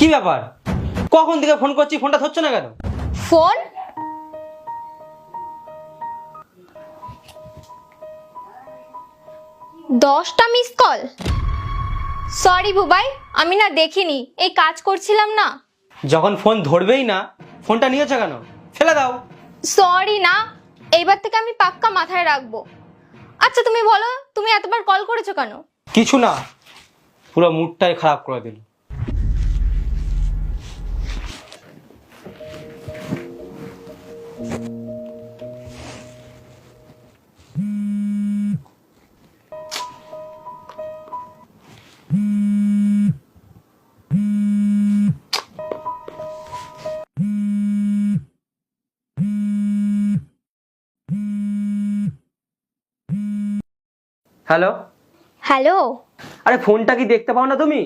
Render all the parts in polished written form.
কি ব্যাপার? কখন থেকে ফোন করছি, ফোনটা ধরছো না কেন? ফোন? দশটা মিস কল? সরি বুবাই, আমি না দেখিনি, এই কাজ করছিলাম না। যখন ফোন ধরবেই না, ফোনটা নিয়েছো কেন? ফেলে দাও। সরি না, এইবার থেকে আমি পাক্কা মাথায় রাখবো। আচ্ছা তুমি বলো, তুমি এতবার কল করেছো কেন? কিছু না, পুরো মুডটাই খারাপ করে দিল। হ্যালো। হ্যালো। আরে ফোনটা কি দেখতে পাও না তুমি?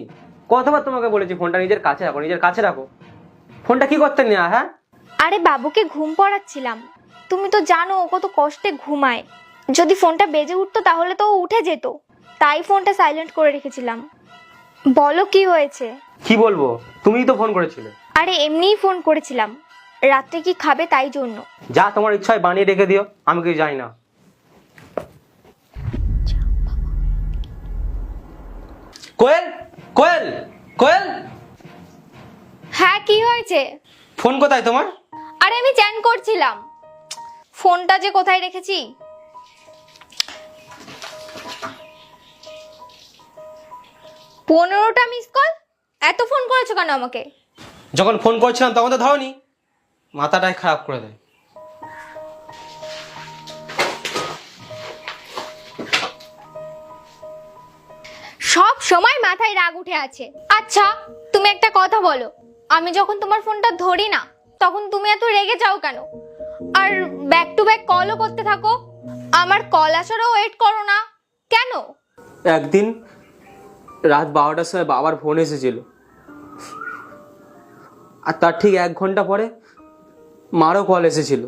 কতবার তোমাকে বলেছি ফোনটা নিজের কাছে রাখো, নিজের কাছে রাখো। ফোনটা কি করতে নেওয়া? হ্যাঁ, আরে বাবুকে ঘুম পড়াচ্ছিলাম। তুমি তো জানো ও কত কষ্টে ঘুমায়। যদি ফোনটা বেজে উঠতো তাহলে তো ও উঠে যেত, তাই ফোনটা সাইলেন্ট করে রেখেছিলাম। বলো কি হয়েছে? কি বলবো, তুমিই তো ফোন করেছিলে। আরে এমনিই ফোন করেছিলাম, রাত্রে কি খাবে তাই জন্য। যা তোমার ইচ্ছা হয় বানিয়ে রেখে দিও, আমি কিছু জানি না। কোয়েল, কোয়েল, কোয়েল। হ্যাঁ কি হয়েছে? ফোন কোথায় তোমার? আরে আমি চ্যান করছিলাম, ফোনটা যে কোথায় রেখেছি। 15টা মিস কল? এত ফোন করেছো কেন আমাকে? যখন ফোন করছিলাম তখন তো ধরোনি, মাথাটাই খারাপ করে দেয়। সব সময় মাথায় রাগ উঠে আছে। আচ্ছা তুমি একটা কথা বলো, আমি যখন তোমার ফোনটা ধরি না তখন তুমি এত রেগে যাও কেন? আর ব্যাক টু ব্যাক কলও করতে থাকো, আমার কল আসারও ওয়েট করো না কেন? একদিন রাত 12টার সময় বাবার ফোন এসেছিল, আর তার ঠিক 1 ঘন্টা পরে মারও কল এসেছিল।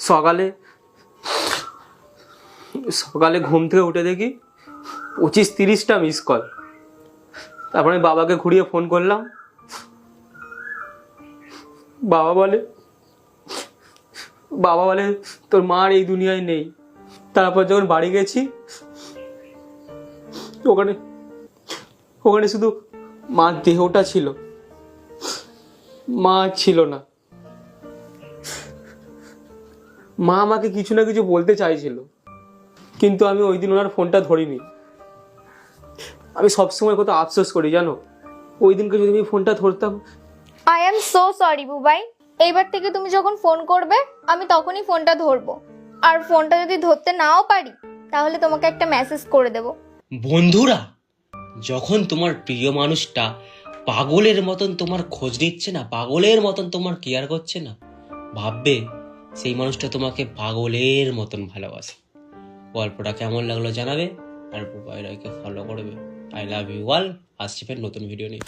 সকালে সকালে ঘুম থেকে উঠে দেখি 25-30টা মিস কল। তারপরে আমি বাবাকে ঘুরিয়ে ফোন করলাম। বাবা বলে তোর মা আর এই দুনিয়ায় নেই। তারপর যখন বাড়ি গেছি, ওখানে ওখানে শুধু মার দেহটা ছিল, মা ছিল না। মা আমাকে কিছু না কিছু বলতে চাইছিল, কিন্তু আমি ওই দিন ওনার ফোনটা ধরিনি। আমি সবসময় কত আফসোস করি জানো, ওই দিনকে যদি আমি ফোনটা ধরতাম। I am so sorry Bubai, এইবার থেকে তুমি যখন ফোন করবে আমি তখনই ফোনটা ধরবো। আর ফোনটা যদি ধরতে নাও পারি তাহলে তোমাকে একটা মেসেজ করে দেব। বন্ধুরা, যখন তোমার প্রিয় মানুষটা পাগলের মতন তোমার খোঁজ নিচ্ছে না, পাগলের মতন তোমার কেয়ার করছে না, ভাববে সেই মানুষটা তোমাকে পাগলের মতন ভালোবাসে। গল্পটা কেমন লাগলো জানাবে, আর বুবাই রায়কে ফলো করবে। I love you all. আসছি ফের নতুন ভিডিও নিয়ে।